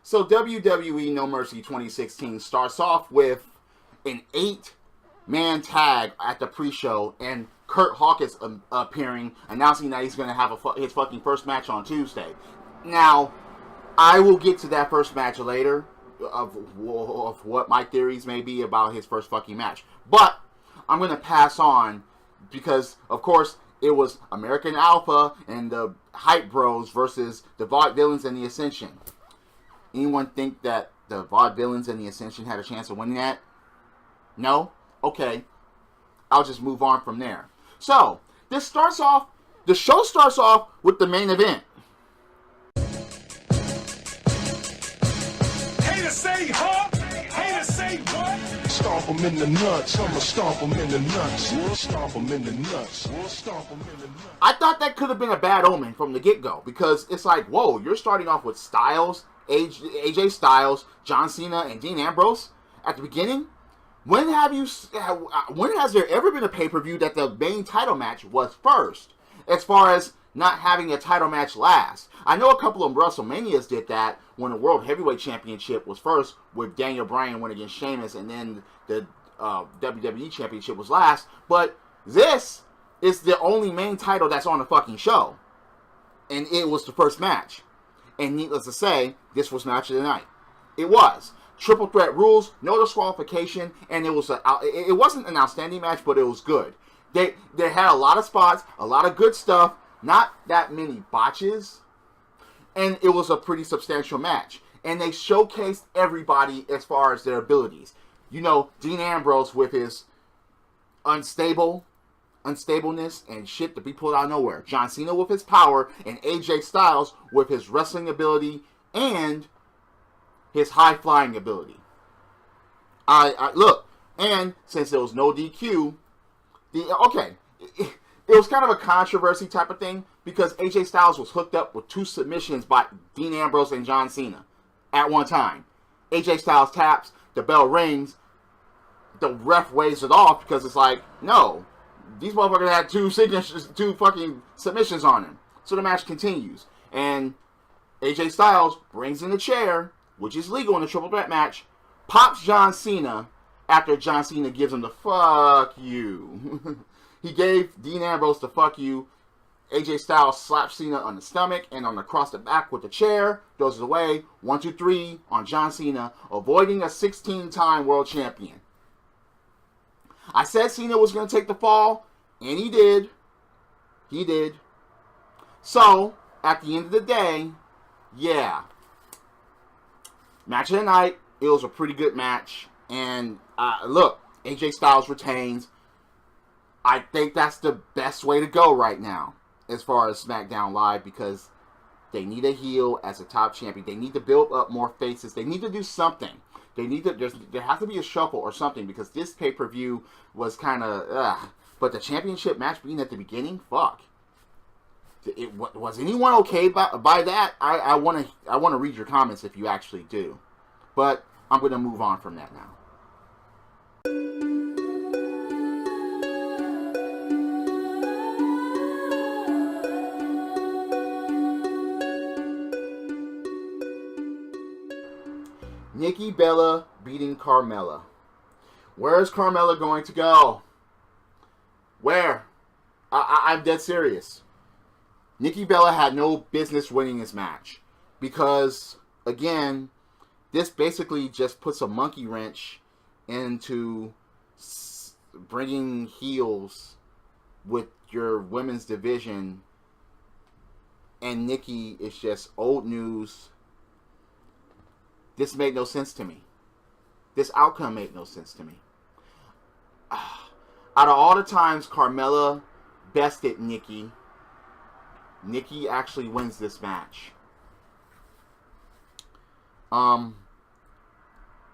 So WWE No Mercy 2016 starts off with an 8-man tag at the pre-show, and Kurt Hawkins appearing, announcing that he's going to have his fucking first match on Tuesday. Now, I will get to that first match later, of what my theories may be about his first fucking match. But I'm going to pass on because, of course, it was American Alpha and the Hype Bros versus the Vaudevillains and the Ascension. Anyone think that the Vaudevillains and the Ascension had a chance of winning that? No? Okay. I'll just move on from there. So, the show starts off with the main event. Haters say, huh? Haters say what? Stomp them in the nuts. I'ma stomp them in the nuts. We'll stomp them in the nuts. We'll stomp them in the nuts. I thought that could have been a bad omen from the get-go, because it's like, whoa, you're starting off with Styles, AJ Styles, John Cena, and Dean Ambrose at the beginning. When has there ever been a pay-per-view that the main title match was first, as far as not having a title match last? I know a couple of WrestleManias did that when the World Heavyweight Championship was first, with Daniel Bryan went against Sheamus, and then the WWE Championship was last. But this is the only main title that's on the fucking show, and it was the first match. And needless to say, this was match of the night. It was. Triple threat rules, no disqualification, and it wasn't an outstanding match, but it was good. They had a lot of spots, a lot of good stuff, not that many botches, and it was a pretty substantial match. And they showcased everybody as far as their abilities. You know, Dean Ambrose with his unstableness and shit to be pulled out of nowhere. John Cena with his power, and AJ Styles with his wrestling ability and his high-flying ability. I look, and since there was no DQ, it was kind of a controversy type of thing, because AJ Styles was hooked up with 2 submissions by Dean Ambrose and John Cena at one time. AJ Styles taps, the bell rings, the ref waves it off because it's like, no, these motherfuckers had 2 fucking submissions on him. So the match continues, and AJ Styles brings in the chair, which is legal in a triple threat match, pops John Cena after John Cena gives him the fuck you. He gave Dean Ambrose the fuck you. AJ Styles slaps Cena on the stomach and across the back with the chair, throws it away. 1, 2, 3 on John Cena, avoiding a 16-time world champion. I said Cena was going to take the fall, and he did. He did. So, at the end of the day, yeah. Match of the night, it was a pretty good match. And, look, AJ Styles retains. I think that's the best way to go right now, as far as SmackDown Live, because they need a heel as a top champion. They need to build up more faces. They need to do something. There has to be a shuffle or something, because this pay-per-view was kind of, but the championship match being at the beginning, fuck. Was anyone okay by that? I want to read your comments if you actually do. But I'm going to move on from that now. Nikki Bella beating Carmela. Where is Carmela going to go? Where? I'm dead serious. Nikki Bella had no business winning this match, because, again, this basically just puts a monkey wrench into bringing heels with your women's division, and Nikki is just old news. This made no sense to me. This outcome made no sense to me. Out of all the times Carmela bested Nikki actually wins this match.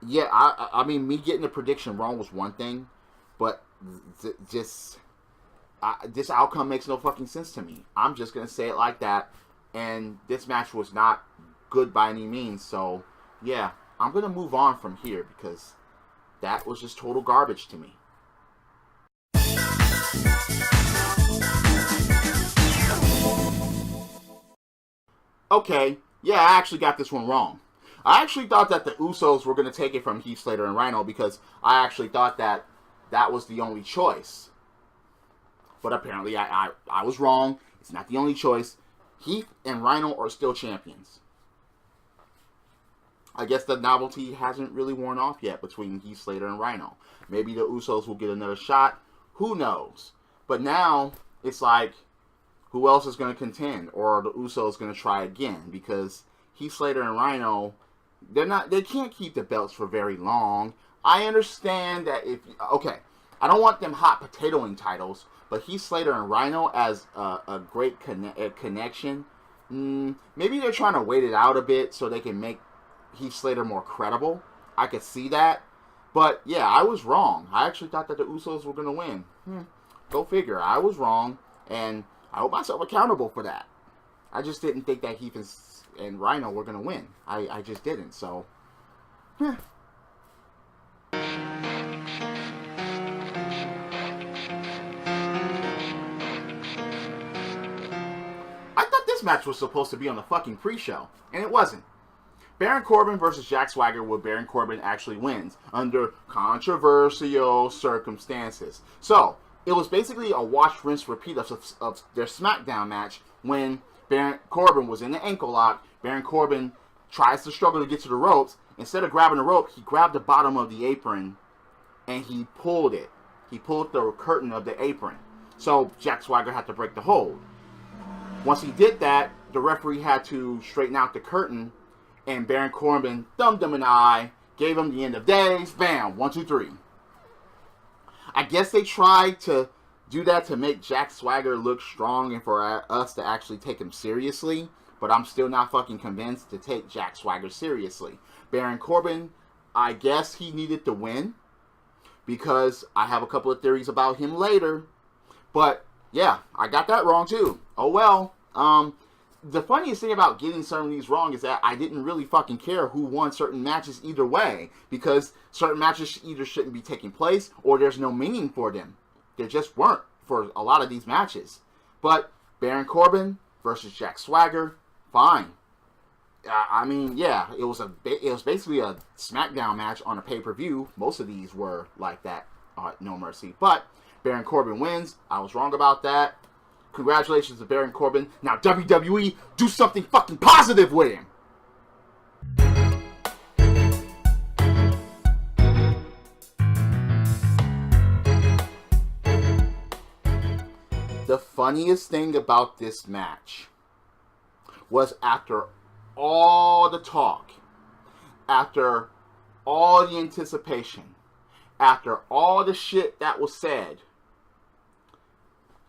Yeah, I mean, me getting the prediction wrong was one thing, but this outcome makes no fucking sense to me. I'm just gonna say it like that. And this match was not good by any means, so yeah, I'm gonna move on from here, because that was just total garbage to me. Okay, yeah, I actually got this one wrong. I actually thought that the Usos were going to take it from Heath, Slater, and Rhino because I actually thought that that was the only choice. But apparently I was wrong. It's not the only choice. Heath and Rhino are still champions. I guess the novelty hasn't really worn off yet between Heath, Slater, and Rhino. Maybe the Usos will get another shot. Who knows? But now, it's like, who else is going to contend? Or are the Usos going to try again? Because Heath, Slater, and Rhino, they can't keep the belts for very long. I understand that okay, I don't want them hot potatoing titles, but Heath, Slater, and Rhino as a great connection, maybe they're trying to wait it out a bit so they can make Heath Slater more credible. I could see that. But, yeah, I was wrong. I actually thought that the Usos were going to win. Go figure. I was wrong, and I hold myself accountable for that. I just didn't think that Heath and Rhino were going to win. I just didn't, so... I thought this match was supposed to be on the fucking pre-show, and it wasn't. Baron Corbin versus Jack Swagger, where Baron Corbin actually wins under controversial circumstances. So, it was basically a wash, rinse, repeat of their Smackdown match when Baron Corbin was in the ankle lock. Baron Corbin tries to struggle to get to the ropes. Instead of grabbing the rope, he grabbed the bottom of the apron and he pulled it. He pulled the curtain of the apron. So, Jack Swagger had to break the hold. Once he did that, the referee had to straighten out the curtain. And Baron Corbin thumbed him in the eye, gave him the end of days, bam, 1, 2, 3. I guess they tried to do that to make Jack Swagger look strong and for us to actually take him seriously, but I'm still not fucking convinced to take Jack Swagger seriously. Baron Corbin, I guess he needed to win, because I have a couple of theories about him later, but yeah, I got that wrong too. Oh well, the funniest thing about getting some of these wrong is that I didn't really fucking care who won certain matches either way, because certain matches either shouldn't be taking place or there's no meaning for them. There just weren't for a lot of these matches. But Baron Corbin versus Jack Swagger, fine. I mean, yeah, it was basically a Smackdown match on a pay-per-view. Most of these were like that, No Mercy. But Baron Corbin wins. I was wrong about that. Congratulations to Baron Corbin. Now WWE, do something fucking positive with him. The funniest thing about this match was after all the talk, after all the anticipation, after all the shit that was said,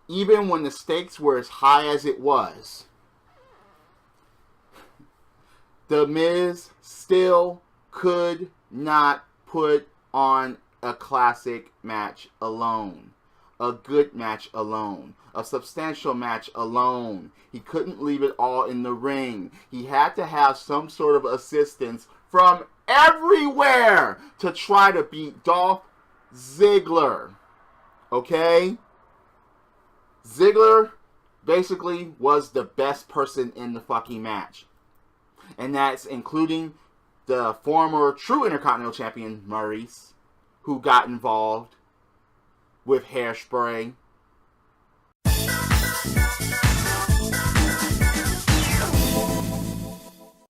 even when the stakes were as high as it was, The Miz still could not put on a classic match alone. A good match alone. A substantial match alone. He couldn't leave it all in the ring. He had to have some sort of assistance from everywhere to try to beat Dolph Ziggler. Okay? Ziggler basically was the best person in the fucking match. And that's including the former true Intercontinental Champion, Maurice, who got involved with hairspray.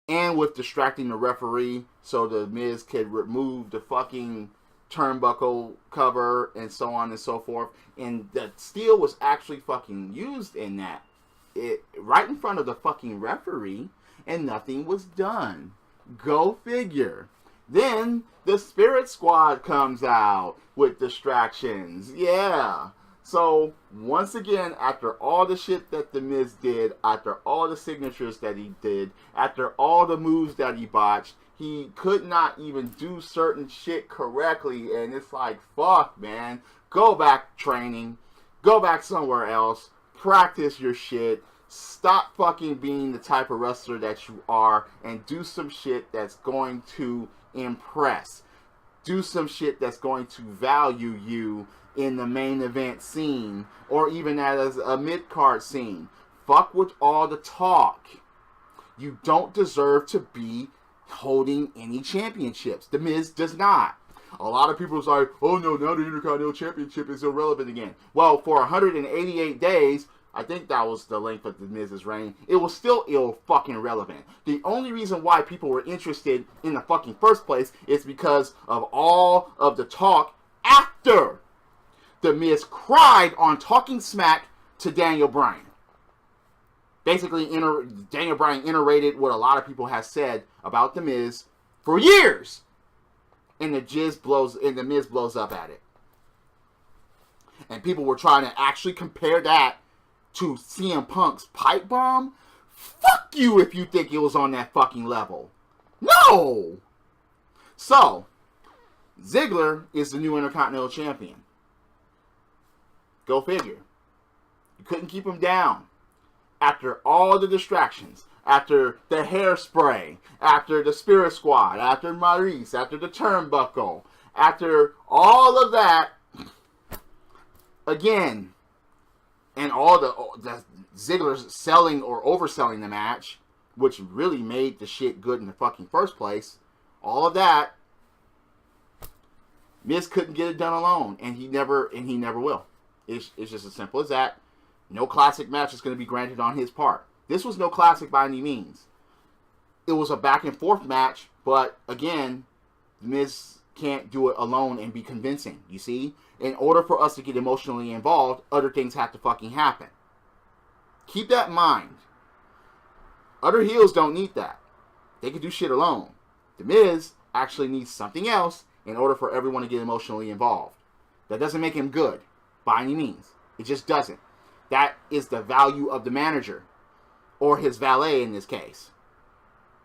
And with distracting the referee so the Miz could remove the fucking turnbuckle cover and so on and so forth. And the steel was actually fucking used in that. Right in front of the fucking referee, and nothing was done. Go figure. Then the Spirit Squad comes out with distractions. Yeah. So, once again, after all the shit that The Miz did, after all the signatures that he did, after all the moves that he botched, he could not even do certain shit correctly. And it's like, fuck, man. Go back training. Go back somewhere else. Practice your shit. Stop fucking being the type of wrestler that you are and do some shit that's going to impress. Do some shit that's going to value you in the main event scene or even as a mid-card scene. Fuck with all the talk. You don't deserve to be holding any championships. The Miz does not. A lot of people are like, oh no, now the Intercontinental Championship is irrelevant again. Well, for 188 days, I think that was the length of the Miz's reign, it was still fucking relevant. The only reason why people were interested in the fucking first place is because of all of the talk after the Miz cried on Talking Smack to Daniel Bryan. Basically, Daniel Bryan iterated what a lot of people have said about the Miz for years. And the Miz blows up at it. And people were trying to actually compare that to CM Punk's pipe bomb. Fuck you if you think it was on that fucking level. No! So, Ziggler is the new Intercontinental Champion. Go figure. You couldn't keep him down. After all the distractions, after the hairspray, after the Spirit Squad, after Maurice, after the turnbuckle, after all of that, again, and all the Ziggler's selling or overselling the match, which really made the shit good in the fucking first place, all of that, Miz couldn't get it done alone, and he never will. It's just as simple as that. No classic match is going to be granted on his part. This was no classic by any means. It was a back and forth match, but again, Miz can't do it alone and be convincing, you see? In order for us to get emotionally involved, other things have to fucking happen. Keep that in mind. Other heels don't need that. They can do shit alone. The Miz actually needs something else in order for everyone to get emotionally involved. That doesn't make him good, by any means. It just doesn't. That is the value of the manager. Or his valet in this case.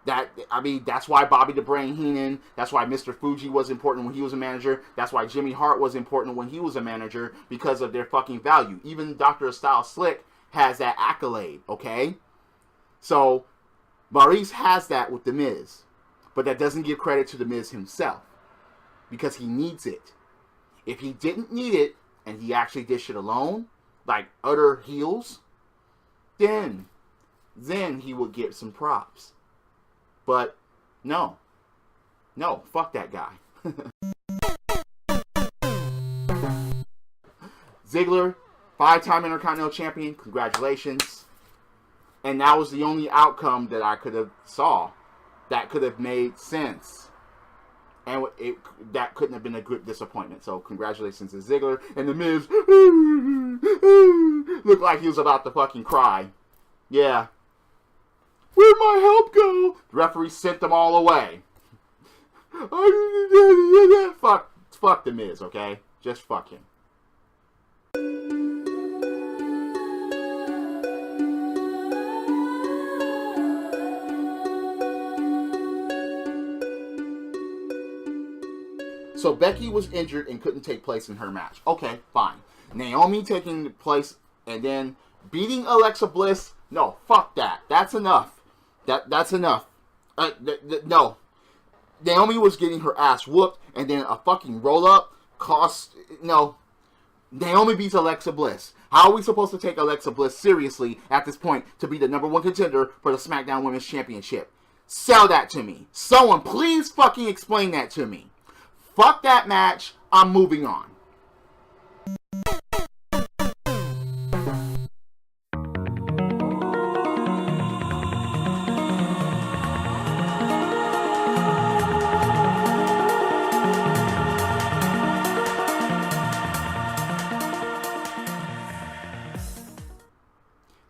That's why Bobby the Brain Heenan, that's why Mr. Fuji was important when he was a manager, that's why Jimmy Hart was important when he was a manager, because of their fucking value. Even Dr. Style Slick has that accolade, okay? So, Maurice has that with The Miz. But that doesn't give credit to The Miz himself. Because he needs it. If he didn't need it, and he actually did shit alone, like other heels, then he would get some props. But no, fuck that guy. Ziggler, 5-time Intercontinental Champion, congratulations. And that was the only outcome that I could have saw that could have made sense. And that couldn't have been a good disappointment. So congratulations to Ziggler. And The Miz looked like he was about to fucking cry. Yeah. Where'd my help go? The referee sent them all away. Fuck The Miz, okay? Just fuck him. So Becky was injured and couldn't take place in her match. Okay, fine. Naomi taking place and then beating Alexa Bliss. No, fuck that. That's enough. That's enough. No. Naomi was getting her ass whooped and then a fucking roll-up cost... No. Naomi beats Alexa Bliss. How are we supposed to take Alexa Bliss seriously at this point to be the #1 contender for the SmackDown Women's Championship? Sell that to me. Someone please fucking explain that to me. Fuck that match. I'm moving on.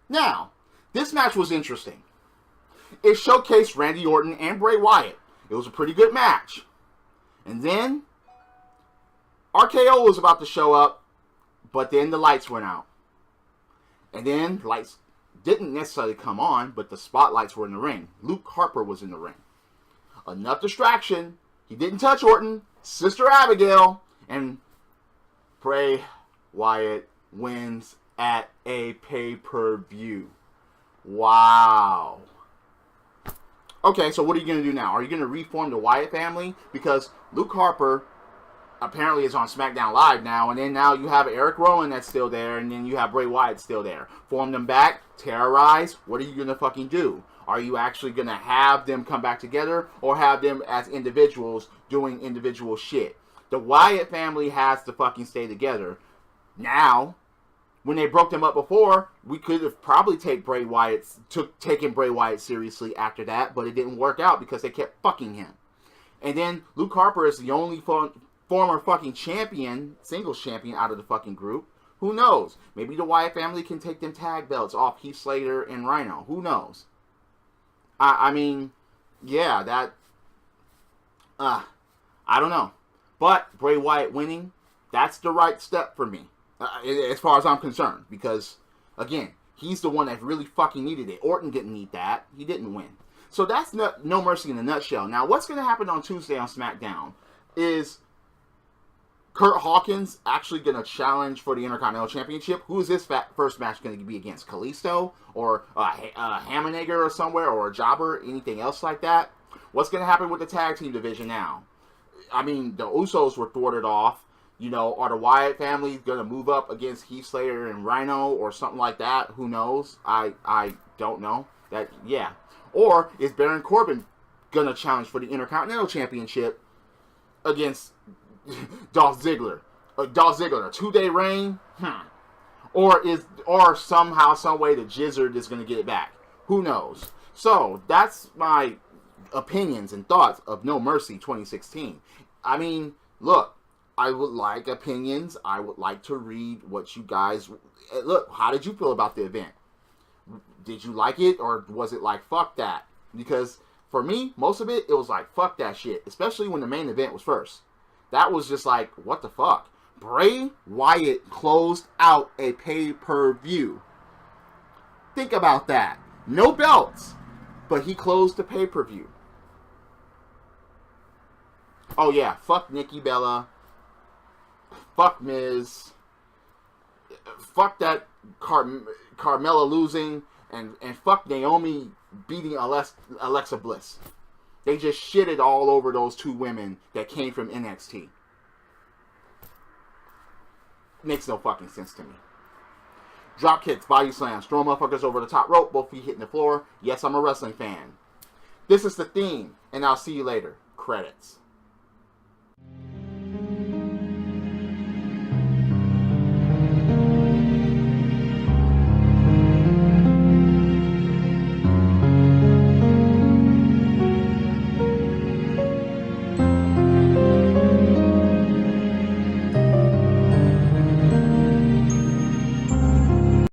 Now, this match was interesting. It showcased Randy Orton and Bray Wyatt. It was a pretty good match. And then, RKO was about to show up, but then the lights went out. And then, lights didn't necessarily come on, but the spotlights were in the ring. Luke Harper was in the ring. Enough distraction. He didn't touch Orton, Sister Abigail, and Bray Wyatt wins at a pay-per-view. Wow. Okay, so what are you going to do now? Are you going to reform the Wyatt family? Because Luke Harper apparently is on SmackDown Live now, and then now you have Eric Rowan that's still there, and then you have Bray Wyatt still there. Form them back, terrorize, what are you going to fucking do? Are you actually going to have them come back together or have them as individuals doing individual shit? The Wyatt family has to fucking stay together. Now, when they broke them up before, we could have probably taken Bray Wyatt seriously after that, but it didn't work out because they kept fucking him. And then Luke Harper is the only former fucking champion, singles champion out of the fucking group. Who knows? Maybe the Wyatt family can take them tag belts off Heath, Slater, and Rhino. Who knows? I mean, yeah, that... I don't know. But Bray Wyatt winning, that's the right step for me. As far as I'm concerned. Because, again, he's the one that really fucking needed it. Orton didn't need that. He didn't win. So that's No Mercy in a nutshell. Now, what's going to happen on Tuesday on Smackdown is Kurt Hawkins actually going to challenge for the Intercontinental Championship. Who is this first match going to be against? Kalisto? Or Hammerneger or somewhere? Or a Jobber? Anything else like that? What's going to happen with the tag team division now? I mean, the Usos were thwarted off. You know, are the Wyatt family going to move up against Heath, Slater, and Rhino or something like that? Who knows? I don't know. Yeah. Or is Baron Corbin going to challenge for the Intercontinental Championship against Dolph Ziggler? Dolph Ziggler, a 2-day reign? Or somehow, some way, the Jizzard is going to get it back. Who knows? So, that's my opinions and thoughts of No Mercy 2016. I mean, look, I would like opinions. I would like to read what you guys... Look, how did you feel about the event? Did you like it, or was it like, fuck that? Because, for me, most of it was like, fuck that shit. Especially when the main event was first. That was just like, what the fuck? Bray Wyatt closed out a pay-per-view. Think about that. No belts, but he closed the pay-per-view. Oh yeah, fuck Nikki Bella. Fuck Miz. Fuck that Carmela losing. And fuck Naomi beating Alexa Bliss. They just shitted all over those two women that came from NXT. Makes no fucking sense to me. Drop kicks, body slams, throw motherfuckers over the top rope, both feet hitting the floor. Yes, I'm a wrestling fan. This is the theme, and I'll see you later. Credits.